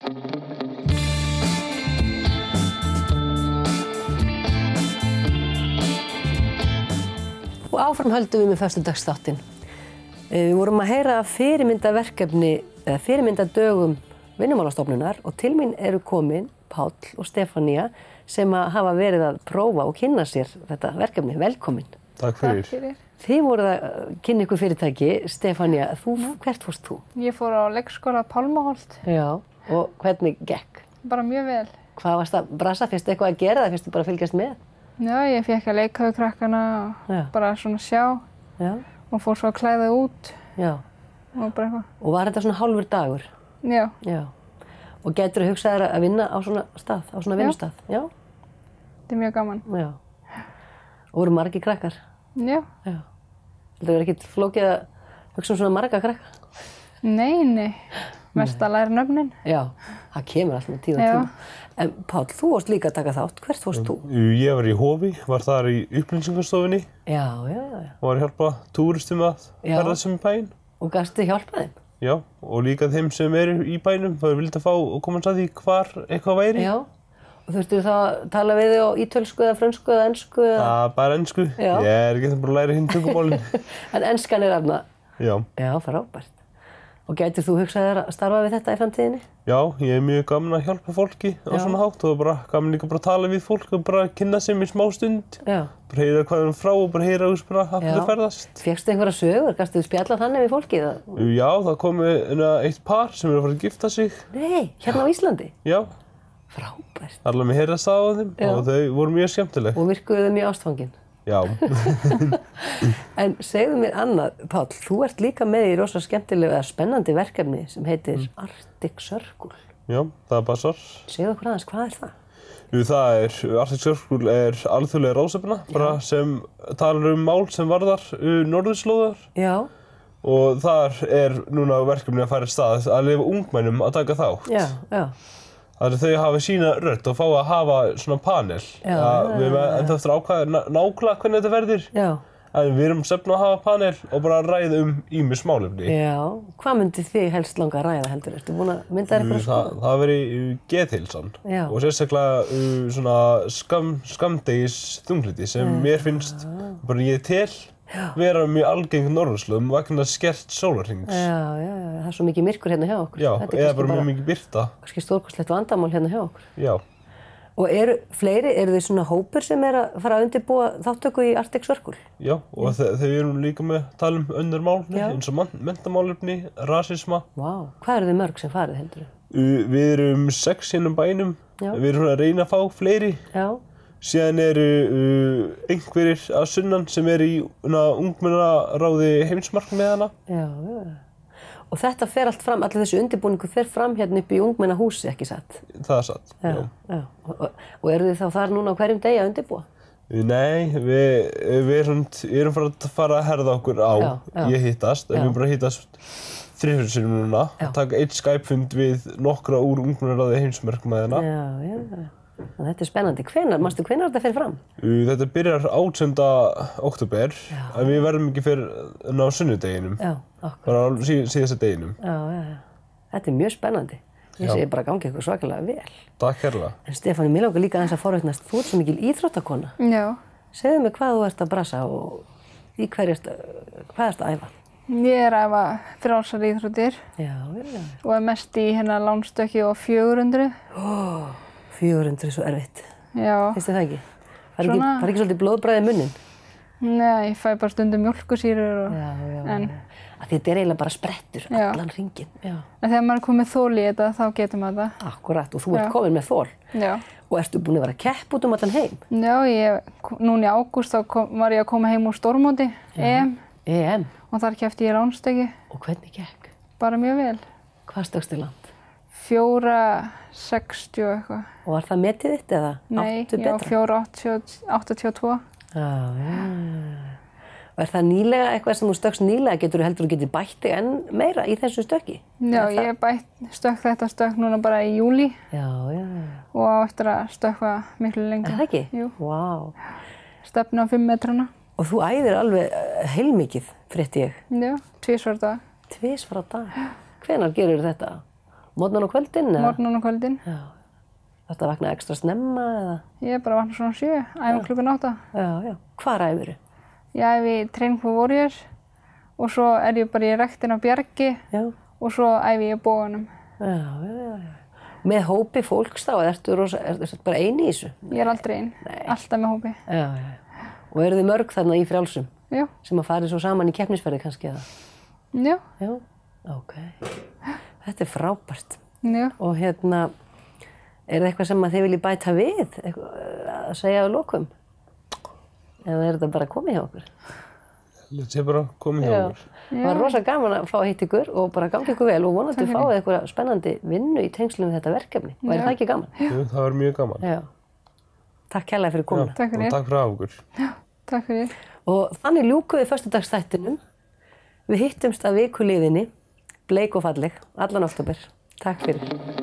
Og áfram höldum við með föstudagsþáttinn. Við vorum að heyra fyrirmyndaverkefni, eða fyrirmyndadögum Vinnumálastofnunar og til mín eru komin Páll og Stefanía sem hafa verið að prófa og kynna sér þetta verkefni. Velkomin. Takk fyrir. Takk fyrir. Þið voruð að kynna ykkur fyrirtæki. Stefanía, hvert fórst þú? Ég fór á leikskóla Pálmaholt. Já, og hvernig gekk? Bara mjög vel. Hvað varst að brasa? Fyrstu eitthvað að gera það? Fyrstu bara að fylgjast með? Já, ég fékk að leika við krakkana og bara svona sjá. Já. Og fór svo að klæða út. Já. Og bara eitthvað. Og var þetta svona hálfur dagur? Já. Já. Og gætirðu hugsað þér að vinna á svona stað, á svona vinnustað? Já. Þetta er mjög gaman. Já. Og voru margir krakkar? Já. Já. Þetta er ekkert flókið að hugsa svona marga krakka? Nei. Mest að læra nöfnin. Já, það kemur alltaf með tíð og tíma. En Páll, þú varst líka að taka þátt. Hvert fórst þú? Ég var í Hofi, var þar í upplýsingarstofunni. Já. Og var að hjálpa túristum að ferðast um bæinn. Og gastu hjálpa þeim? Já, og líka þeim sem eru í bænum. Það er vilt að fá og komast að því hvar eitthvað væri. Já. Og þurftu þá að tala við þig á ítölsku eða frönsku eða ensku? Bara ensku. Já. Ég er ekki bara að læra hinn tungumálin. En enskan er þarna? Já. Já, frábært. Og gætir þú hugsað þér að starfa við þetta í framtíðinni? Já, ég er mjög gaman að hjálpa fólki á svona hátt og bara gaman líka bara að tala við fólk og bara kynna sig í smá stund. Já. Bara heyra hvað er frá og bara heyra bara að það ferðast. Fékkstu einhverja sögur? Gastu þú spjalla þannig við fólkið? Já, það komu eitt par sem er að fara að gifta sig. Nei, hérna á Íslandi? Já. Frábært. Allar með heyrast það á þeim og þau voru mjög skemmtileg. Og virkuðu þau mjög ástfangin? Já. En segðu mér annað, Páll, þú ert líka með í rosa skemmtilegu eða spennandi verkefni sem heitir Arctic Circle. Já, það passar. Segðu okkur aðeins, hvað er það? Arctic Circle er alþjóðleg ráðstefna bara sem talar mál sem varðar norðurslóðar. Já. Og þar er núna verkefni að færa stað að leyfa ungmennum að taka þátt. Já. Þannig að þau hafa sína rödd og fá að hafa svona panel. Við erum ennþá eftir að ákveða nákvæmlega hvernig þetta verður. Já. En við erum stefna að hafa panel og bara ræða ýmis málefni. Já. Hvað myndið þið helst langa að ræða heldur? Ertu búin að mynda þér eitthvað skoðun? Það veri geðheilsan. Já. Og sérstaklega svona skammdegis þunglyndi sem mér finnst bara ég til vera mjög algeng norðurslóðum vegna skert sólarhrings. Já, það er svo mikið myrkur hérna hjá okkur. Já, eða bara mjög mikið birta. Kannski stórkostlegt vandamál hérna hjá okkur. Já. Og eru þið svona hópur sem er að fara að undirbúa þáttöku í Arctic Circle? Já, og þau eru líka með að tala önnur málefni eins og menntamálefni, rasisma. Vá, hvað eru þið mörg sem farið heldur? Við erum 6 hérna bænum. Já. Við erum að reyna að fá fleiri. Já. Síðan eru einhverjir að sunnan sem eru í ungmennaráði heimsmarkmiðanna. Já. Og þetta fer allt fram, allir þessu undirbúningu fer fram hérna upp í ungmennahúsi, ekki satt? Það er satt, já. Og eru þið þá þar núna á hverjum degi að undirbúa? Nei, við erum fara að herða okkur á. Ég hittast, við erum bara að hittast 3 sinnum núna. Taka 1 Skype-fund við nokkra úr ungmennaráði heimsmarkmiðanna. Já. Þetta er spennandi. Manstu hvenær þetta fer fram? Þetta byrjar 18. október, en við verðum ekki fyrir á sunnudeginum. Já, akkurat. Bara á síðasta deginum. Já. Þetta er mjög spennandi. Ég segi bara gangi ykkur svakalega vel. Takk hérlega. En Stefanía, mér langar líka aðeins að forvitnast. Þú ert svo mikil íþróttakona. Já. Segðu mig hvað þú ert að brasa og hvað ertu að æfa? Ég er að æfa frjálsar íþróttir. Já. Og er mest í lánstökki og 400. 400 er svo erfitt. Já. Finnst þið það ekki? Það er ekki svolítið blóðbragð í munnin? Nei, ég fæ bara stundum mjólkursýrur og... Já. Þetta er eiginlega bara sprettur allan hringinn. Já. En þegar maður er komið þol í þetta, þá getur maður það. Akkurat, og þú ert komin með þol. Já. Og ertu búin að vera að keppa út allan heim? Já, núna í ágúst var ég að koma heim úr stórmóti, EM. Og þar keppti ég ránstöki. Og hvernig gekk? Bara mjög vel. Hvað stökkst í land? 4,60 og eitthvað. Og var það metið þitt eða áttu betra? Nei, 4,82. Já. Og er það nýlega eitthvað sem þú stökkst nýlega? Heldur þú getið bætt þig enn meira í þessu stökki? Já, ég stökk þetta stökk núna bara í júlí. Já. Og á eftir að stökkva miklu lengur. Er það ekki? Jú. Vá. Stefna á 5 metrana. Og þú æðir alveg heilmikið, frétti ég. Já, 2 á dag. 2 á dag? Hvenær gerur þetta? Morgnan og kvöldin? Morgnan og kvöldin. Já. Þetta vakna ekstra snemma eða? Ég bara vakna svona 7, æfa klukkan 8. Já. Hvar æfirðu? Ég æfi í Training for Warrior og svo ég bara í ræktin á Bjargi og svo æfi ég í Boganum. Já. Með hópi fólks þá, eða ertu bara eini í þessu? Ég aldrei ein, alltaf með hópi. Já. Og eru þið mörg þarna í frjálsum? Já. Sem að farið svo saman í keppnisferði kannski eða? Já. Já, ok. Þetta er frábært. Já. Og er það eitthvað sem að þið viljið bæta við, að segja á lokum? Eða þetta bara komið hjá okkur? Þetta bara komið hjá okkur. Það var rosa gaman að fá að hitta ykkur og bara gangi ykkur vel og vonandi fáið eitthvað spennandi vinnu í tengslum við þetta verkefni. Væri það ekki gaman? Jú, það var mjög gaman. Já. Takk kærlega fyrir komuna. Takk fyrir. Og takk fyrir að okkur. Já, takk fyrir. Og þannig ljúkum við föstudagsþættinum. Við hittumst að vikuliðinni, bleik og falleg, allan október. Takk fyrir.